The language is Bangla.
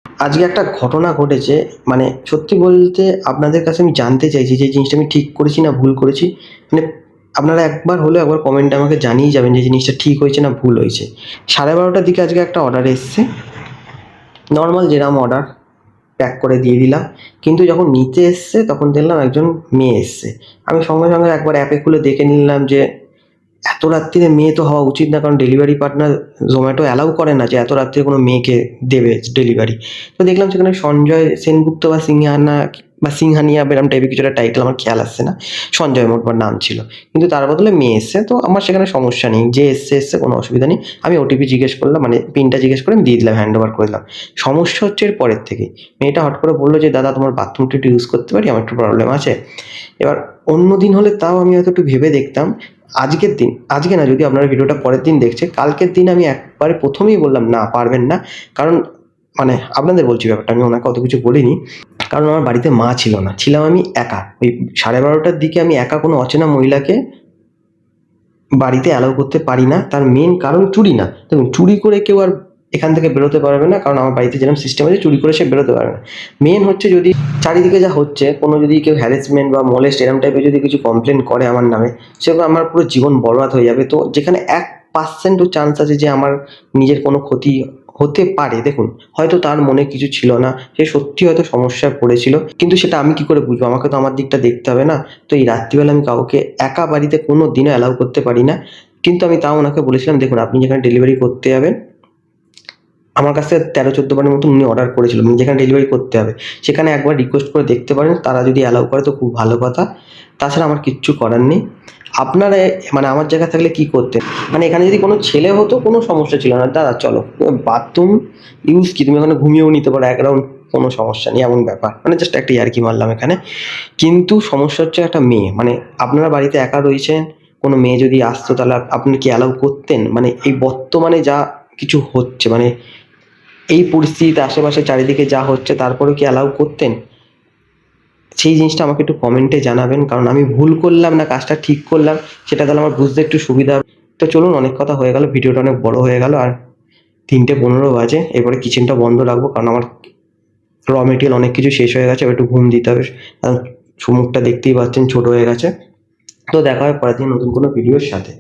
আজকে একটা ঘটনা ঘটেছে, মানে সত্যি বলতে আপনাদের কাছে আমি জানতে চাইছি যে জিনিসটা আমি ঠিক করেছি না ভুল করেছি। মানে আপনারা একবার হলেও একবার কমেন্টে আমাকে জানিয়ে যাবেন যে জিনিসটা ঠিক হয়েছে না ভুল হয়েছে। 12:30টার দিকে আজকে একটা অর্ডার এসছে, নর্মাল যেরকম অর্ডার প্যাক করে দিয়ে দিলাম। কিন্তু যখন নিতে এসছে তখন দেখলাম একজন মেয়ে এসছে। আমি সঙ্গে সঙ্গে একবার অ্যাপে খুলে দেখে নিলাম যে এত রাত্রিরে মেয়ে তো হওয়া উচিত না, কারণ ডেলিভারি পার্টনার জোম্যাটো অ্যালাউ করে না যে এত রাত্রে কোনো মেয়েকে দেবে ডেলিভারি। তো দেখলাম সেখানে সঞ্জয় সেনগুপ্ত বা সিংহানা বা সিংহানিয়া এরম টাইপের কিছু একটা টাইটেল, আমার খেয়াল আসছে না। সঞ্জয় মোটমাট নাম ছিল, কিন্তু তার বদলে মেয়ে এসছে। তো আমার সেখানে সমস্যা নেই, যে এসছে কোনো অসুবিধা নেই। আমি ওটিপি জিজ্ঞেস করলাম, মানে পিনটা জিজ্ঞেস করে আমি দিয়ে দিলাম, হ্যান্ড ওভার করে দিলাম। সমস্যা হচ্ছে এর পরের থেকে মেয়েটা হট করে বললো যে দাদা তোমার বাথরুমটা একটু ইউজ করতে পারি, আমার একটু প্রবলেম আছে। এবার অন্য দিন হলে তাও আমি হয়তো একটু ভেবে দেখতাম। আজকের দিন, আজকে না, যদি আপনারা ভিডিওটা পরের দিন দেখছে, কালকের দিন আমি একবারে প্রথমেই বললাম না, পারবেন না। কারণ মানে আপনাদের বলছি ব্যাপারটা, আমি ওনাকে অত কিছু বলিনি। কারণ আমার বাড়িতে মা ছিল না, ছিলাম আমি একা। ওই 12:30টার দিকে আমি একা কোনো অচেনা মহিলাকে বাড়িতে অ্যালাউ করতে পারি না। তার মেন কারণ চুরি না, দেখুন চুরি করে কেউ আর এখান থেকে বেরোতে পারবে না, কারণ আমার বাড়িতে যেরকম সিস্টেম আছে চুরি করে সে বেরোতে পারবে না। মেন হচ্ছে যদি চারিদিকে যা হচ্ছে, কোনো যদি কেউ হ্যারাসমেন্ট বা মোলেস্ট এরম টাইপের যদি কিছু কমপ্লেন করে আমার নামে, সেগুলো আমার পুরো জীবন বরবাদ হয়ে যাবে। তো যেখানে 1%ও চান্স আছে যে আমার নিজের কোনো ক্ষতি হতে পারে, দেখুন হয়তো তার মনে কিছু ছিল না, সে সত্যি হয়তো সমস্যায় পড়েছিল, কিন্তু সেটা আমি কি করে বুঝবো? আমাকে তো আমার দিকটা দেখতে হবে না। তো এই রাত্রিবেলা আমি কাউকে একা বাড়িতে কোনো দিনও অ্যালাউ করতে পারি না। কিন্তু আমি তাও ওনাকে বলেছিলাম, দেখুন আপনি যেখানে ডেলিভারি করতে যাবেন, আমার কাছে 13-14 বারের মতো উনি অর্ডার করেছিল, যেখানে ডেলিভারি করতে হবে সেখানে একবার রিকোয়েস্ট করে দেখতে পারেন, তারা যদি অ্যালাউ করে তো খুব ভালো কথা। তাছাড়া আমার কিচ্ছু করার নেই। আপনারা মানে আমার জায়গায় থাকলে কি করতেন? মানে এখানে যদি কোনো ছেলে হতো কোনো সমস্যা ছিল না, দাদা চলো বাথরুম ইউজ কি, তুমি ওখানে ঘুমিয়েও নিতে পারো 1 রাউন্ড, কোনো সমস্যা নেই, এমন ব্যাপার। মানে জাস্ট একটা ইয়ার্কি মারলাম এখানে। কিন্তু সমস্যা হচ্ছে একটা মেয়ে, মানে আপনারা বাড়িতে একা রয়েছেন, কোনো মেয়ে যদি আসতো তাহলে আপনি কি অ্যালাউ করতেন? মানে এই বর্তমানে যা কিছু হচ্ছে, মানে এই পরিস্থিতিতে আশেপাশে চারিদিকে যা হচ্ছে, তারপরেও কি অ্যালাউ করতেন? সেই জিনিসটা আমাকে একটু কমেন্টে জানাবেন, কারণ আমি ভুল করলাম না কাজটা ঠিক করলাম সেটা তাহলে আমার বুঝতে একটু সুবিধা হবে। তো চলুন, অনেক কথা হয়ে গেল, ভিডিওটা অনেক বড় হয়ে গেল। আর 3:15 বাজে, এবারে কিচেনটা বন্ধ রাখবো, কারণ আমার মেটেরিয়াল অনেক কিছু শেষ হয়ে গেছে, এবার একটু ঘুম দিতে হবে। কারণ মুখটা দেখতেই পাচ্ছেন ছোট হয়ে গেছে। তো দেখা হয় পরের দিন নতুন কোনো ভিডিওর সাথে।